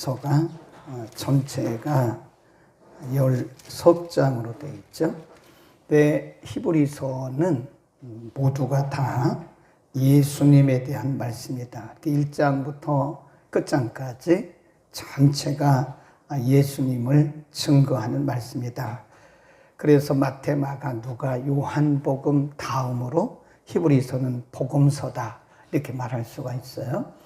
서가 전체가 10석장으로 되어 있죠. 근데 히브리서는 모두가 다 예수님에 대한 말씀이다. 1장부터 끝장까지 전체가 예수님을 증거하는 말씀이다. 그래서 마태, 마가, 누가, 요한복음 다음으로 히브리서는 복음서다. 이렇게 말할 수가 있어요.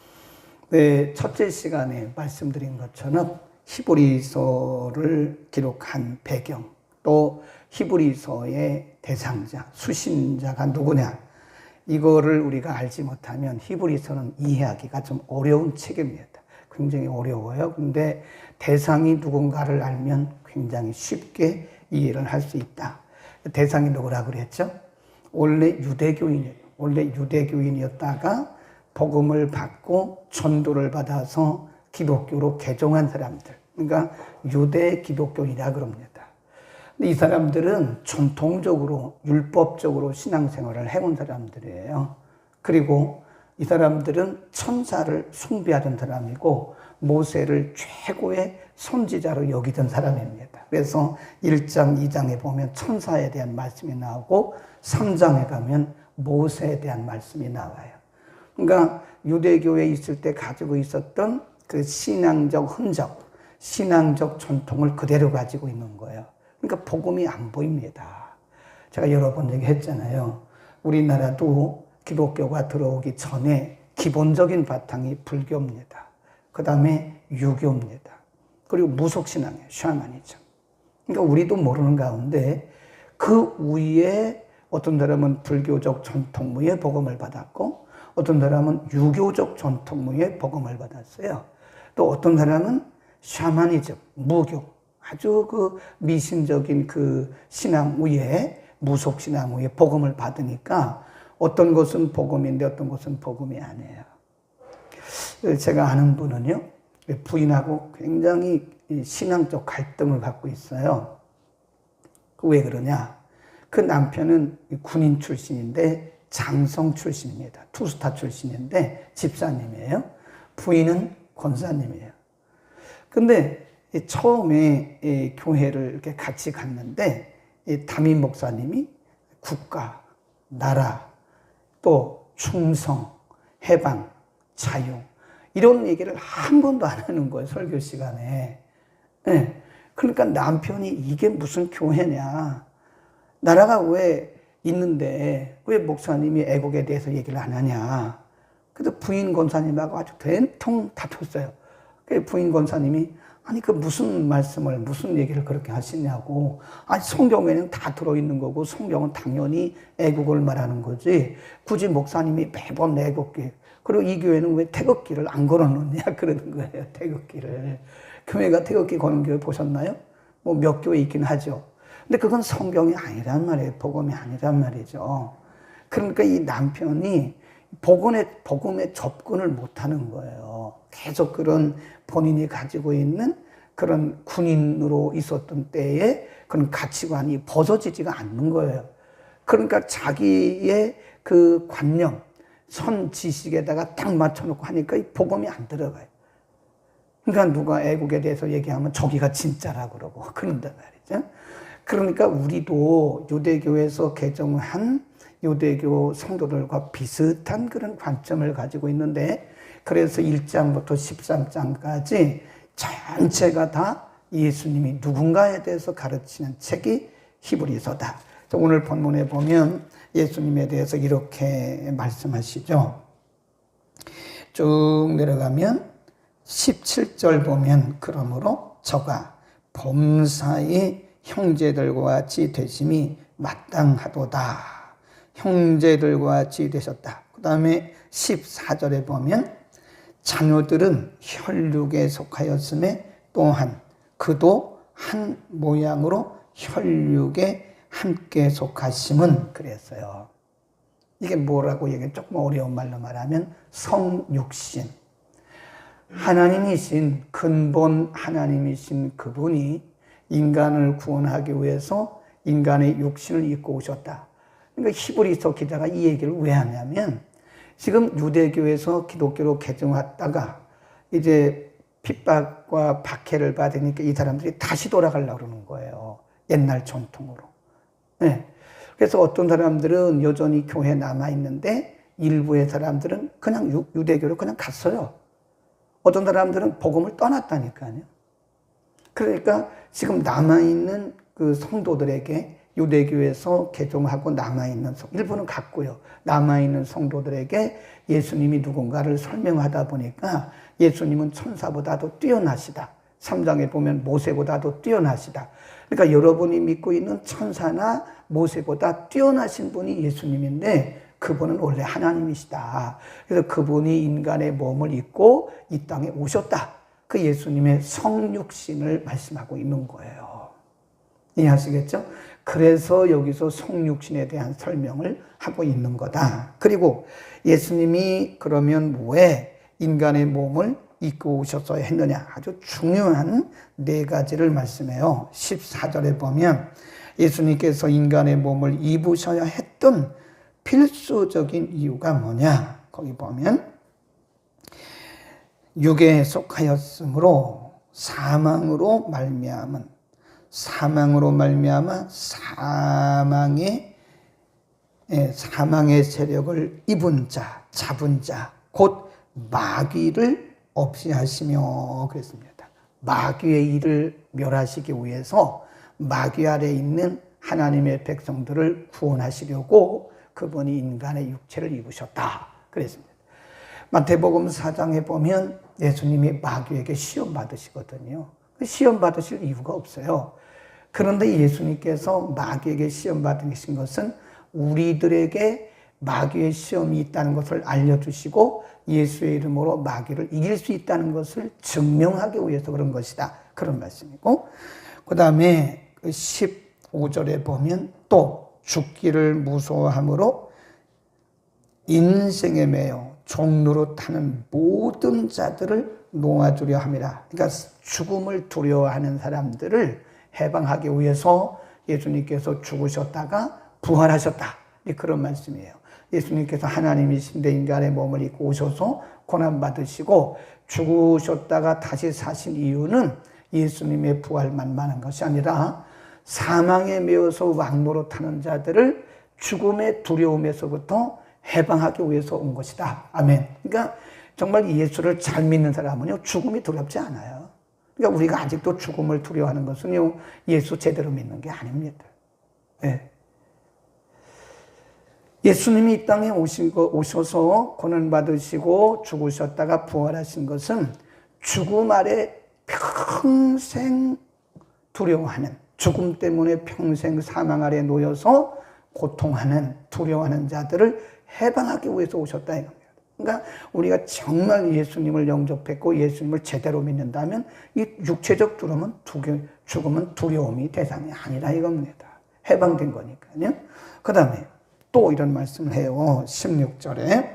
네, 첫째 시간에 말씀드린 것처럼 히브리서를 기록한 배경, 또 히브리서의 대상자, 수신자가 누구냐, 이거를 우리가 알지 못하면 히브리서는 이해하기가 좀 어려운 책입니다. 굉장히 어려워요. 근데 대상이 누군가를 알면 굉장히 쉽게 이해를 할 수 있다. 대상이 누구라고 그랬죠? 원래 유대교인이었다가 복음을 받고 전도를 받아서 기독교로 개종한 사람들. 그러니까 유대 기독교인이라 그럽니다. 근데 이 사람들은 전통적으로 율법적으로 신앙생활을 해온 사람들이에요. 그리고 이 사람들은 천사를 숭배하던 사람이고 모세를 최고의 선지자로 여기던 사람입니다. 그래서 1장, 2장에 보면 천사에 대한 말씀이 나오고 3장에 가면 모세에 대한 말씀이 나와요. 그러니까 유대교에 있을 때 가지고 있었던 그 신앙적 흔적, 신앙적 전통을 그대로 가지고 있는 거예요. 그러니까 복음이 안 보입니다. 제가 여러 번 얘기했잖아요. 우리나라도 기독교가 들어오기 전에 기본적인 바탕이 불교입니다. 그 다음에 유교입니다. 그리고 무속신앙이에요. 샤머니즘. 그러니까 우리도 모르는 가운데 그 위에 어떤 사람은 불교적 전통무에 복음을 받았고 어떤 사람은 유교적 전통무에 복음을 받았어요. 또 어떤 사람은 샤머니즘, 무교, 아주 그 미신적인 그 신앙 위에, 무속 신앙 위에 복음을 받으니까 어떤 것은 복음인데 어떤 것은 복음이 아니에요. 제가 아는 분은요, 부인하고 굉장히 신앙적 갈등을 갖고 있어요. 왜 그러냐? 그 남편은 군인 출신인데 장성 출신입니다. 투스타 출신인데 집사님이에요. 부인은 권사님이에요. 근데 처음에 교회를 이렇게 같이 갔는데 담임 목사님이 국가, 나라, 또 충성, 해방, 자유 이런 얘기를 한 번도 안 하는 거예요. 설교 시간에. 네. 그러니까 남편이 이게 무슨 교회냐. 나라가 왜 있는데 왜 목사님이 애국에 대해서 얘기를 안 하냐. 그래서 부인 권사님하고 아주 된통 다퉜어요. 그 부인 권사님이 아니 그 무슨 말씀을 무슨 얘기를 그렇게 하시냐고. 아니 성경에는 다 들어있는 거고 성경은 당연히 애국을 말하는 거지. 굳이 목사님이 매번 애국기 그리고 이 교회는 왜 태극기를 안 걸어놓냐 그러는 거예요. 태극기를. 교회가 태극기 거는 교회 보셨나요? 뭐 몇 교회 있긴 하죠. 근데 그건 성경이 아니란 말이에요. 복음이 아니란 말이죠. 그러니까 이 남편이 복음에 접근을 못하는 거예요. 계속 그런 본인이 가지고 있는 그런 군인으로 있었던 때에 그런 가치관이 벗어지지가 않는 거예요. 그러니까 자기의 그 관념, 선 지식에다가 딱 맞춰놓고 하니까 이 복음이 안 들어가요. 그러니까 누가 애국에 대해서 얘기하면 저기가 진짜라고 그러고 그런단 말이죠. 그러니까 우리도 유대교에서 개종한 유대교 성도들과 비슷한 그런 관점을 가지고 있는데 그래서 1장부터 13장까지 전체가 다 예수님이 누군가에 대해서 가르치는 책이 히브리서다. 오늘 본문에 보면 예수님에 대해서 이렇게 말씀하시죠. 쭉 내려가면 17절 보면 그러므로 저가 범사의 형제들과 같이 되심이 마땅하도다. 형제들과 같이 되셨다. 그 다음에 14절에 보면 자녀들은 혈육에 속하였음에 또한 그도 한 모양으로 혈육에 함께 속하심은 그랬어요. 이게 뭐라고 얘기해? 조금 어려운 말로 말하면 성육신. 하나님이신 근본 하나님이신 그분이 인간을 구원하기 위해서 인간의 육신을 입고 오셨다. 그러니까 히브리서 기자가 이 얘기를 왜 하냐면 지금 유대교에서 기독교로 개종했다가 이제 핍박과 박해를 받으니까 이 사람들이 다시 돌아가려고 그러는 거예요. 옛날 전통으로. 네. 그래서 어떤 사람들은 여전히 교회에 남아있는데 일부의 사람들은 그냥 유대교로 그냥 갔어요. 어떤 사람들은 복음을 떠났다니까요. 그러니까 지금 남아있는 그 성도들에게 유대교에서 개종하고 남아있는 일부는 갔고요. 남아있는 성도들에게 예수님이 누군가를 설명하다 보니까 예수님은 천사보다도 뛰어나시다. 3장에 보면 모세보다도 뛰어나시다. 그러니까 여러분이 믿고 있는 천사나 모세보다 뛰어나신 분이 예수님인데 그분은 원래 하나님이시다. 그래서 그분이 인간의 몸을 입고 이 땅에 오셨다. 그 예수님의 성육신을 말씀하고 있는 거예요. 이해하시겠죠? 그래서 여기서 성육신에 대한 설명을 하고 있는 거다. 그리고 예수님이 그러면 왜 인간의 몸을 입고 오셨어야 했느냐. 아주 중요한 네 가지를 말씀해요. 14절에 보면 예수님께서 인간의 몸을 입으셔야 했던 필수적인 이유가 뭐냐. 거기 보면 육에 속하였으므로 사망으로 말미암아 사망의 세력을 입은 자, 잡은 자, 곧 마귀를 없이 하시며 그랬습니다. 마귀의 일을 멸하시기 위해서 마귀 아래 있는 하나님의 백성들을 구원하시려고 그분이 인간의 육체를 입으셨다. 그랬습니다. 마태복음 4장에 보면 예수님이 마귀에게 시험 받으시거든요. 시험 받으실 이유가 없어요. 그런데 예수님께서 마귀에게 시험 받으신 것은 우리들에게 마귀의 시험이 있다는 것을 알려주시고 예수의 이름으로 마귀를 이길 수 있다는 것을 증명하기 위해서 그런 것이다. 그런 말씀이고, 그 다음에 15절에 보면 또 죽기를 무서워함으로 인생에 매여 종로로 타는 모든 자들을 놓아주려 함이라. 그러니까 죽음을 두려워하는 사람들을 해방하기 위해서 예수님께서 죽으셨다가 부활하셨다. 그런 말씀이에요. 예수님께서 하나님이신데 인간의 몸을 입고 오셔서 고난받으시고 죽으셨다가 다시 사신 이유는 예수님의 부활만 많은 것이 아니라 사망에 매여서 왕노로 타는 자들을 죽음의 두려움에서부터 해방하기 위해서 온 것이다. 아멘. 그러니까 정말 예수를 잘 믿는 사람은요, 죽음이 두렵지 않아요. 그러니까 우리가 아직도 죽음을 두려워하는 것은요, 예수 제대로 믿는 게 아닙니다. 네. 예수님이 이 땅에 오셔서 고난받으시고 죽으셨다가 부활하신 것은 죽음 아래 평생 두려워하는, 죽음 때문에 평생 사망 아래 놓여서 고통하는, 두려워하는 자들을 해방하기 위해서 오셨다 이겁니다. 그러니까 우리가 정말 예수님을 영접했고 예수님을 제대로 믿는다면 이 육체적 죽음은 두려움이 대상이 아니라 이겁니다. 해방된 거니까요. 그 다음에 또 이런 말씀을 해요. 16절에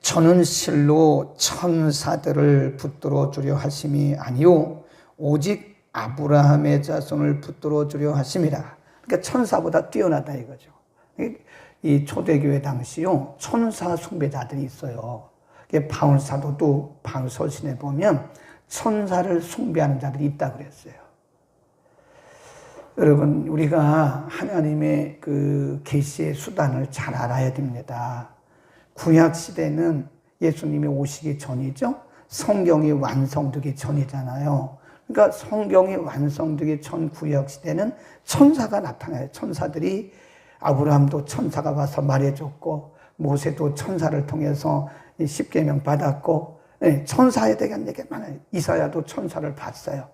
저는 실로 천사들을 붙들어 주려 하심이 아니요 오직 아브라함의 자손을 붙들어 주려 하심이라. 그러니까 천사보다 뛰어나다 이거죠. 이 초대교회 당시요 천사 숭배자들이 있어요. 바울 사도도 바울 서신에 보면 천사를 숭배하는 자들이 있다 그랬어요. 여러분, 우리가 하나님의 그 계시의 수단을 잘 알아야 됩니다. 구약 시대는 예수님이 오시기 전이죠. 성경이 완성되기 전이잖아요. 그러니까 성경이 완성되기 전 구약 시대는 천사가 나타나요. 천사들이 아브라함도 천사가 와서 말해줬고 모세도 천사를 통해서 십계명 받았고 천사에 대한 얘기가 많아요. 이사야도 천사를 봤어요.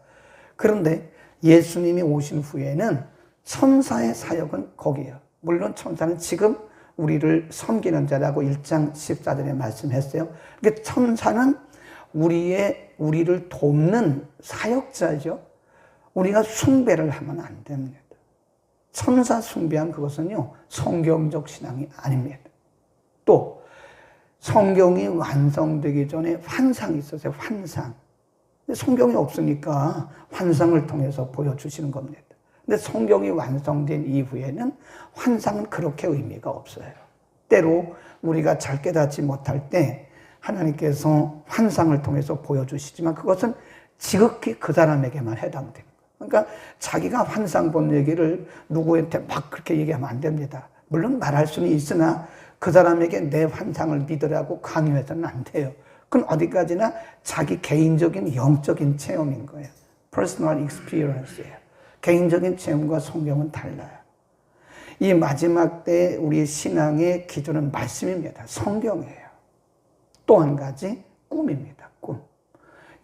그런데 예수님이 오신 후에는 천사의 사역은 거기에요. 물론 천사는 지금 우리를 섬기는 자라고 1장 14절에 말씀했어요. 그러니까 천사는 우리를 돕는 사역자죠. 우리가 숭배를 하면 안 됩니다. 천사 숭배한 그것은요, 성경적 신앙이 아닙니다. 또 성경이 완성되기 전에 환상이 있었어요. 환상. 근데 성경이 없으니까 환상을 통해서 보여주시는 겁니다. 근데 성경이 완성된 이후에는 환상은 그렇게 의미가 없어요. 때로 우리가 잘 깨닫지 못할 때 하나님께서 환상을 통해서 보여주시지만 그것은 지극히 그 사람에게만 해당되는 거예요. 그러니까 자기가 환상 본 얘기를 누구한테 막 그렇게 얘기하면 안 됩니다. 물론 말할 수는 있으나 그 사람에게 내 환상을 믿으라고 강요해서는 안 돼요. 그건 어디까지나 자기 개인적인 영적인 체험인 거예요. Personal experience예요. 개인적인 체험과 성경은 달라요. 이 마지막 때 우리 신앙의 기준은 말씀입니다. 성경이에요. 또 한 가지 꿈입니다. 꿈.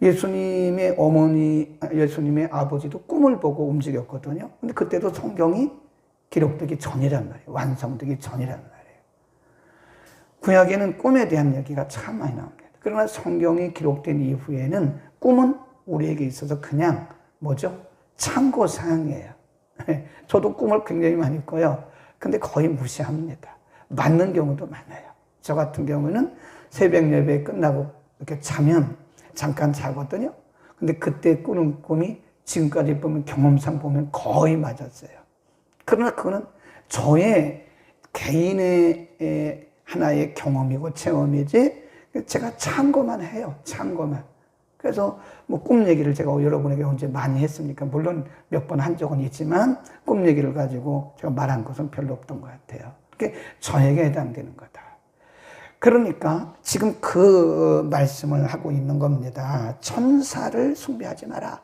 예수님의 어머니, 예수님의 아버지도 꿈을 보고 움직였거든요. 근데 그때도 성경이 기록되기 전이란 말이에요. 완성되기 전이란 말이에요. 구약에는 꿈에 대한 얘기가 참 많이 나옵니다. 그러나 성경이 기록된 이후에는 꿈은 우리에게 있어서 그냥 뭐죠? 참고사항이에요. 저도 꿈을 굉장히 많이 꿔요. 근데 거의 무시합니다. 맞는 경우도 많아요. 저 같은 경우는 새벽 예배 끝나고 이렇게 자면 잠깐 자거든요. 근데 그때 꾸는 꿈이 지금까지 보면 경험상 보면 거의 맞았어요. 그러나 그거는 저의 개인의 하나의 경험이고 체험이지 제가 참고만 해요. 참고만. 그래서 뭐 꿈 얘기를 제가 여러분에게 언제 많이 했습니까? 물론 몇 번 한 적은 있지만 꿈 얘기를 가지고 제가 말한 것은 별로 없던 것 같아요. 그게 저에게 해당되는 거다. 그러니까 지금 그 말씀을 하고 있는 겁니다. 천사를 숭배하지 마라.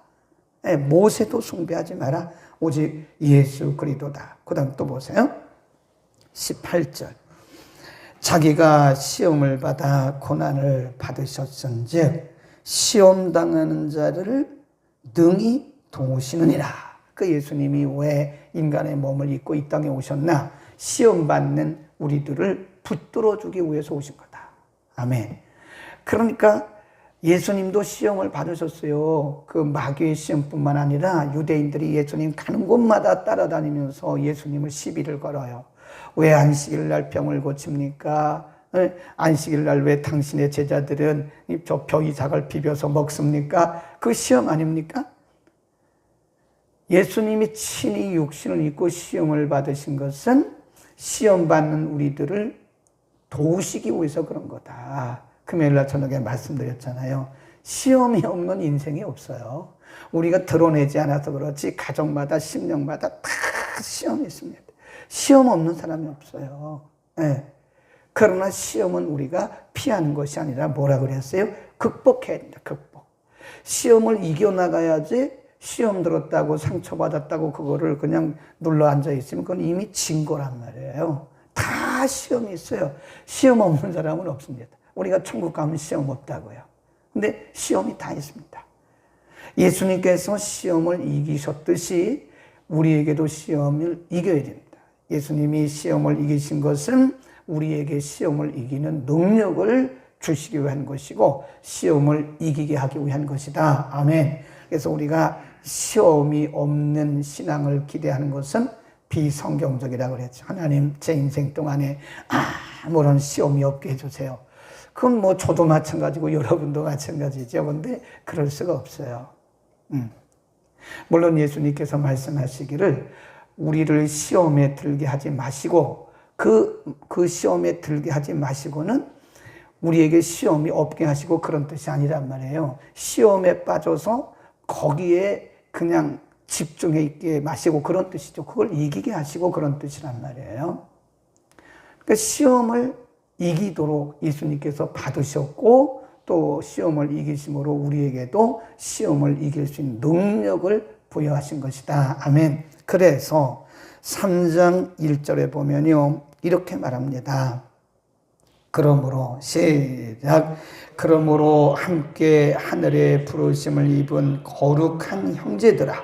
모세도 숭배하지 마라. 오직 예수 그리스도다. 그 다음 또 보세요. 18절. 자기가 시험을 받아 고난을 받으셨은즉 시험 당하는 자를 능히 도우시느니라. 그 예수님이 왜 인간의 몸을 입고 이 땅에 오셨나? 시험 받는 우리들을 붙들어 주기 위해서 오신 거다. 아멘. 그러니까 예수님도 시험을 받으셨어요. 그 마귀의 시험뿐만 아니라 유대인들이 예수님 가는 곳마다 따라다니면서 예수님을 시비를 걸어요. 왜 안식일 날 병을 고칩니까? 안식일 날 왜 당신의 제자들은 저 벼이삭을 비벼서 먹습니까? 그 시험 아닙니까? 예수님이 친히 육신을 입고 시험을 받으신 것은 시험 받는 우리들을 도우시기 위해서 그런 거다. 금요일날 저녁에 말씀드렸잖아요. 시험이 없는 인생이 없어요. 우리가 드러내지 않아서 그렇지 가정마다 심령마다 다 시험이 있습니다. 시험 없는 사람이 없어요. 네. 그러나 시험은 우리가 피하는 것이 아니라 뭐라 그랬어요? 극복해야 된다. 극복. 시험을 이겨나가야지 시험 들었다고 상처받았다고 그거를 그냥 눌러 앉아 있으면 그건 이미 진 거란 말이에요. 다 시험이 있어요. 시험 없는 사람은 없습니다. 우리가 천국 가면 시험 없다고요. 근데 시험이 다 있습니다. 예수님께서 시험을 이기셨듯이 우리에게도 시험을 이겨야 됩니다. 예수님이 시험을 이기신 것은 우리에게 시험을 이기는 능력을 주시기 위한 것이고 시험을 이기게 하기 위한 것이다. 아멘. 그래서 우리가 시험이 없는 신앙을 기대하는 것은 비성경적이라고 그랬죠. 하나님 제 인생 동안에 아무런 시험이 없게 해주세요. 그건 뭐 저도 마찬가지고 여러분도 마찬가지죠. 그런데 그럴 수가 없어요. 물론 예수님께서 말씀하시기를 우리를 시험에 들게 하지 마시고 그 시험에 들게 하지 마시고는 우리에게 시험이 없게 하시고 그런 뜻이 아니란 말이에요. 시험에 빠져서 거기에 그냥 집중해 있게 마시고 그런 뜻이죠. 그걸 이기게 하시고 그런 뜻이란 말이에요. 그러니까 시험을 이기도록 예수님께서 받으셨고 또 시험을 이기심으로 우리에게도 시험을 이길 수 있는 능력을 부여하신 것이다. 아멘. 그래서 3장 1절에 보면요. 이렇게 말합니다. 그러므로 시작. 그러므로 함께 하늘의 부르심을 입은 거룩한 형제들아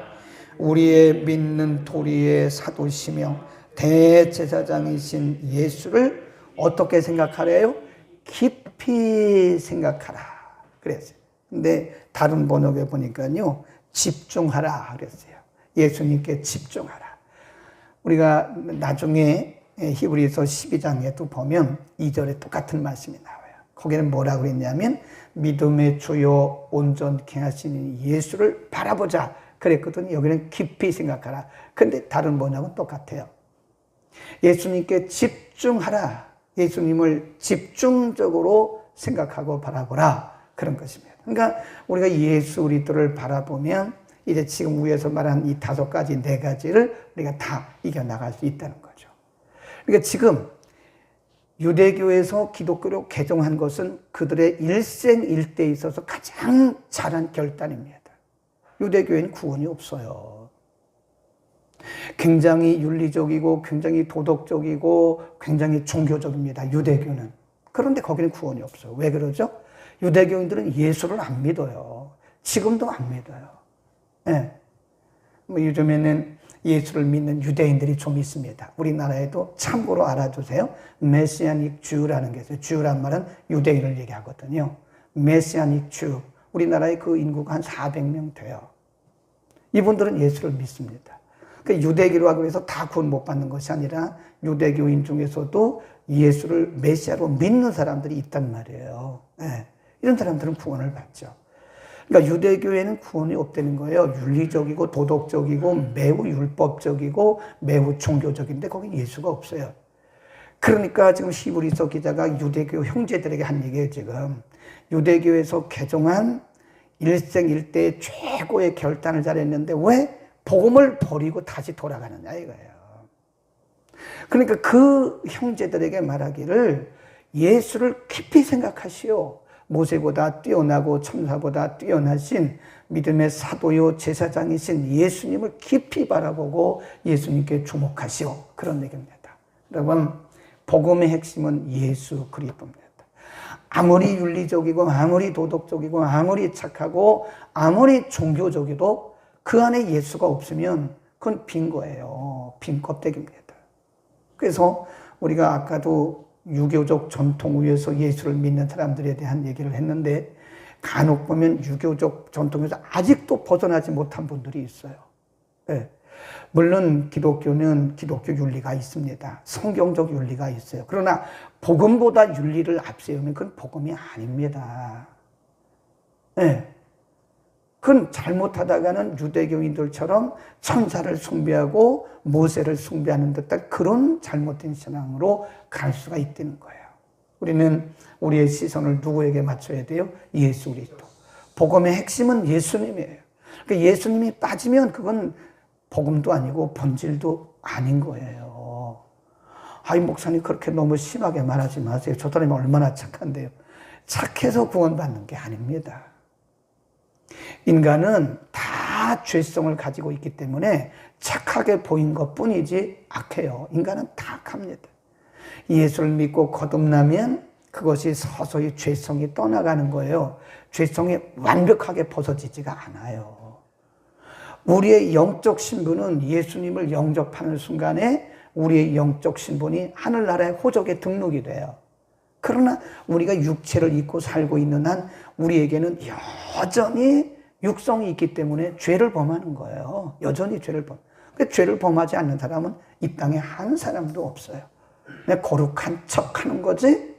우리의 믿는 도리의 사도시며 대제사장이신 예수를 어떻게 생각하래요? 깊이 생각하라 그랬어요. 근데 다른 번역에 보니까요. 집중하라 그랬어요. 예수님께 집중하라. 우리가 나중에 히브리서 12장에도 보면 2절에 똑같은 말씀이 나와요. 거기는 뭐라고 그랬냐면 믿음의 주요 온전케 하시는 예수를 바라보자 그랬거든요. 여기는 깊이 생각하라. 근데 다른 번역은 똑같아요. 예수님께 집중하라. 예수님을 집중적으로 생각하고 바라보라. 그런 것입니다. 그러니까 우리가 예수 그리스도를 바라보면 이제 지금 위에서 말한 이 5가지, 4가지를 우리가 다 이겨나갈 수 있다는 거죠. 그러니까 지금 유대교에서 기독교로 개종한 것은 그들의 일생일대에 있어서 가장 잘한 결단입니다. 유대교에는 구원이 없어요. 굉장히 윤리적이고 굉장히 도덕적이고 굉장히 종교적입니다. 유대교는. 그런데 거기는 구원이 없어요. 왜 그러죠? 유대교인들은 예수를 안 믿어요. 지금도 안 믿어요. 네. 뭐 요즘에는 예수를 믿는 유대인들이 좀 있습니다. 우리나라에도 참고로 알아두세요. 메시아닉 주라는 게 있어요. 주란 말은 유대인을 얘기하거든요. 메시아닉 주. 우리나라에 그 인구가 한 400명 돼요. 이분들은 예수를 믿습니다. 그러니까 유대교라고 해서 다 구원 못 받는 것이 아니라 유대교인 중에서도 예수를 메시아로 믿는 사람들이 있단 말이에요. 네. 이런 사람들은 구원을 받죠. 그러니까 유대교에는 구원이 없다는 거예요. 윤리적이고 도덕적이고 매우 율법적이고 매우 종교적인데 거기 예수가 없어요. 그러니까 지금 히브리서 기자가 유대교 형제들에게 한 얘기예요. 지금 유대교에서 개종한 일생일대의 최고의 결단을 잘했는데 왜 복음을 버리고 다시 돌아가느냐 이거예요. 그러니까 그 형제들에게 말하기를 예수를 깊이 생각하시오. 모세보다 뛰어나고 천사보다 뛰어나신 믿음의 사도요 제사장이신 예수님을 깊이 바라보고 예수님께 주목하시오. 그런 얘기입니다. 여러분, 복음의 핵심은 예수 그리스도입니다. 아무리 윤리적이고 아무리 도덕적이고 아무리 착하고 아무리 종교적이도 그 안에 예수가 없으면 그건 빈 거예요. 빈 껍데기입니다. 그래서 우리가 아까도 유교적 전통 위에서 예수를 믿는 사람들에 대한 얘기를 했는데 간혹 보면 유교적 전통에서 아직도 벗어나지 못한 분들이 있어요. 네. 물론 기독교는 기독교 윤리가 있습니다. 성경적 윤리가 있어요. 그러나 복음보다 윤리를 앞세우면 그건 복음이 아닙니다. 네. 그건 잘못하다가는 유대교인들처럼 천사를 숭배하고 모세를 숭배하는 듯한 그런 잘못된 신앙으로 갈 수가 있다는 거예요. 우리는 우리의 시선을 누구에게 맞춰야 돼요? 예수 그리스도. 복음의 핵심은 예수님이에요. 그러니까 예수님이 빠지면 그건 복음도 아니고 본질도 아닌 거예요. 아이 목사님 그렇게 너무 심하게 말하지 마세요. 저 사람이 얼마나 착한데요. 착해서 구원받는 게 아닙니다. 인간은 다 죄성을 가지고 있기 때문에 착하게 보인 것뿐이지 악해요. 인간은 다 악합니다. 예수를 믿고 거듭나면 그것이 서서히 죄성이 떠나가는 거예요. 죄성이 완벽하게 벗어지지가 않아요. 우리의 영적 신분은 예수님을 영접하는 순간에 우리의 영적 신분이 하늘나라의 호적에 등록이 돼요. 그러나 우리가 육체를 입고 살고 있는 한 우리에게는 여전히 육성이 있기 때문에 죄를 범하는 거예요. 여전히 죄를 범. 죄를 범하지 않는 사람은 이 땅에 한 사람도 없어요. 내 거룩한 척하는 거지.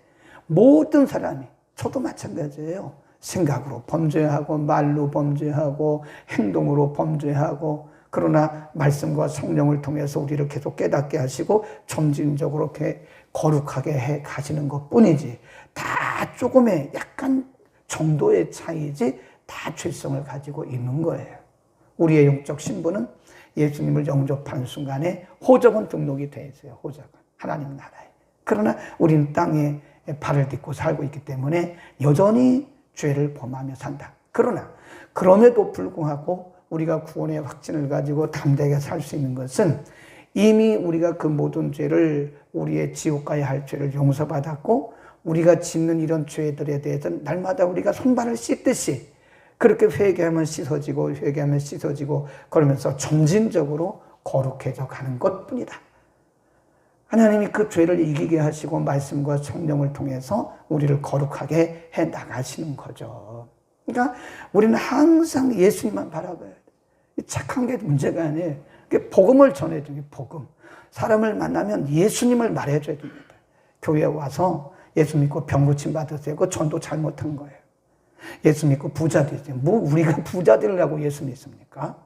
모든 사람이, 저도 마찬가지예요. 생각으로 범죄하고 말로 범죄하고 행동으로 범죄하고 그러나 말씀과 성령을 통해서 우리를 계속 깨닫게 하시고 점진적으로 이렇게 거룩하게 해 가시는 것뿐이지 다 조금의 약간 정도의 차이지 다 죄성을 가지고 있는 거예요. 우리의 영적 신분은 예수님을 영접하는 순간에 호적은 등록이 돼 있어요. 호적은 하나님 나라에. 그러나 우리는 땅에 발을 딛고 살고 있기 때문에 여전히 죄를 범하며 산다. 그러나 그럼에도 불구하고 우리가 구원의 확신을 가지고 담대하게 살 수 있는 것은 이미 우리가 그 모든 죄를 우리의 지옥 가야 할 죄를 용서받았고 우리가 짓는 이런 죄들에 대해서 날마다 우리가 손발을 씻듯이 그렇게 회개하면 씻어지고 회개하면 씻어지고 그러면서 점진적으로 거룩해져 가는 것뿐이다. 하나님이 그 죄를 이기게 하시고 말씀과 성령을 통해서 우리를 거룩하게 해 나가시는 거죠. 그러니까 우리는 항상 예수님만 바라봐야 돼. 착한 게 문제가 아니에요. 복음을 전해줘요. 복음. 사람을 만나면 예수님을 말해줘야 됩니다. 교회에 와서 예수 믿고 병 고침 받으세요. 그 전도 잘못한 거예요. 예수 믿고 부자 되세요. 뭐 우리가 부자 되려고 예수 믿습니까?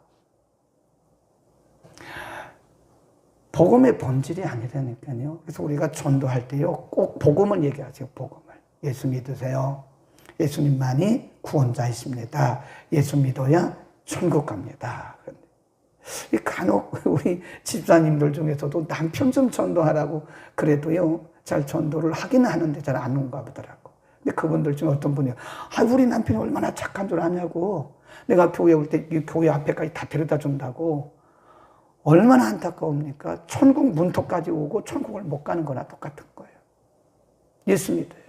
복음의 본질이 아니라니까요. 그래서 우리가 전도할 때요, 꼭 복음을 얘기하세요. 복음을. 예수 믿으세요. 예수님만이 구원자이십니다. 예수 믿어야 천국 갑니다. 간혹 우리 집사님들 중에서도 남편 좀 전도하라고 그래도요, 잘 전도를 하기는 하는데 잘 안 오는가 보더라고. 근데 그분들 중에 어떤 분이, 우리 남편이 얼마나 착한 줄 아냐고. 내가 교회 올 때 이 교회 앞에까지 다 데려다 준다고. 얼마나 안타까웁니까? 천국 문턱까지 오고 천국을 못 가는 거나 똑같은 거예요. 예수 믿어요.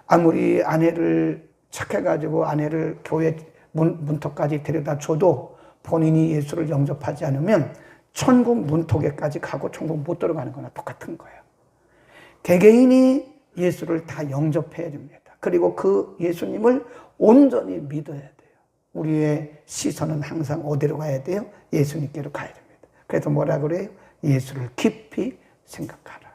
아무리 아내를 착해가지고 아내를 교회 문턱까지 데려다 줘도 본인이 예수를 영접하지 않으면 천국 문턱에까지 가고 천국 못 들어가는 거나 똑같은 거예요. 개개인이 예수를 다 영접해야 됩니다. 그리고 그 예수님을 온전히 믿어야 돼요. 우리의 시선은 항상 어디로 가야 돼요? 예수님께로 가야 됩니다. 그래서 뭐라 그래요? 예수를 깊이 생각하라.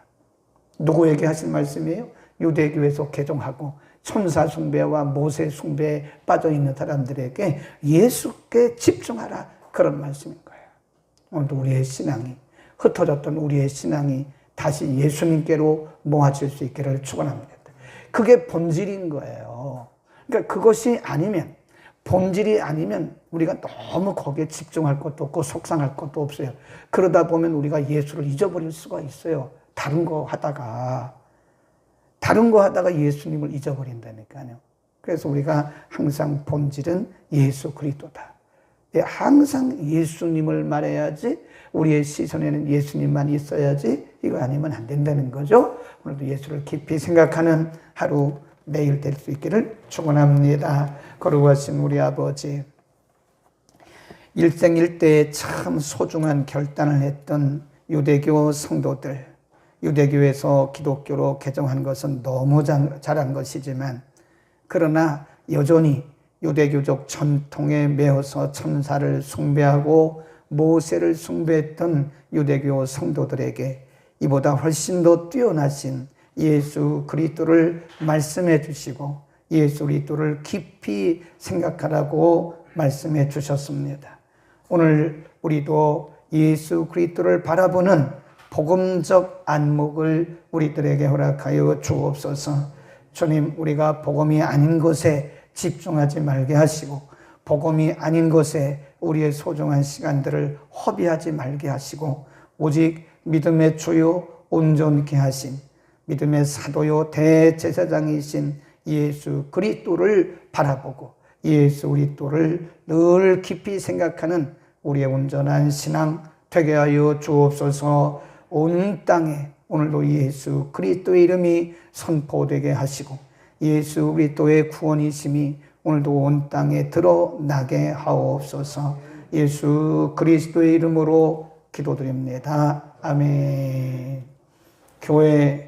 누구에게 하신 말씀이에요? 유대교에서 개종하고 천사 숭배와 모세 숭배에 빠져 있는 사람들에게 예수께 집중하라, 그런 말씀인 거예요. 오늘도 우리의 신앙이, 흩어졌던 우리의 신앙이 다시 예수님께로 모아질 수 있기를 축원합니다. 그게 본질인 거예요. 그러니까 그것이 아니면, 본질이 아니면 우리가 너무 거기에 집중할 것도 없고 속상할 것도 없어요. 그러다 보면 우리가 예수를 잊어버릴 수가 있어요. 다른 거 하다가 예수님을 잊어버린다니까요. 그래서 우리가 항상 본질은 예수 그리스도다. 항상 예수님을 말해야지, 우리의 시선에는 예수님만 있어야지, 이거 아니면 안 된다는 거죠. 오늘도 예수를 깊이 생각하는 하루 매일 될 수 있기를 축원합니다. 거룩하신 우리 아버지, 일생일대에 참 소중한 결단을 했던 유대교 성도들, 유대교에서 기독교로 개종한 것은 너무 잘한 것이지만, 그러나 여전히 유대교적 전통에 매어서 천사를 숭배하고 모세를 숭배했던 유대교 성도들에게 이보다 훨씬 더 뛰어나신 예수 그리스도를 말씀해 주시고 예수 그리스도를 깊이 생각하라고 말씀해 주셨습니다. 오늘 우리도 예수 그리스도를 바라보는 복음적 안목을 우리들에게 허락하여 주옵소서. 주님, 우리가 복음이 아닌 것에 집중하지 말게 하시고 복음이 아닌 것에 우리의 소중한 시간들을 허비하지 말게 하시고 오직 믿음의 주요 온전케 하신 믿음의 사도요 대제사장이신 예수 그리스도를 바라보고 예수 그리스도를 늘 깊이 생각하는 우리의 온전한 신앙 되게 하여 주옵소서. 온 땅에 오늘도 예수 그리스도의 이름이 선포되게 하시고 예수 그리스도의 구원이심이 오늘도 온 땅에 드러나게 하옵소서. 예수 그리스도의 이름으로 기도드립니다. 아멘. 교회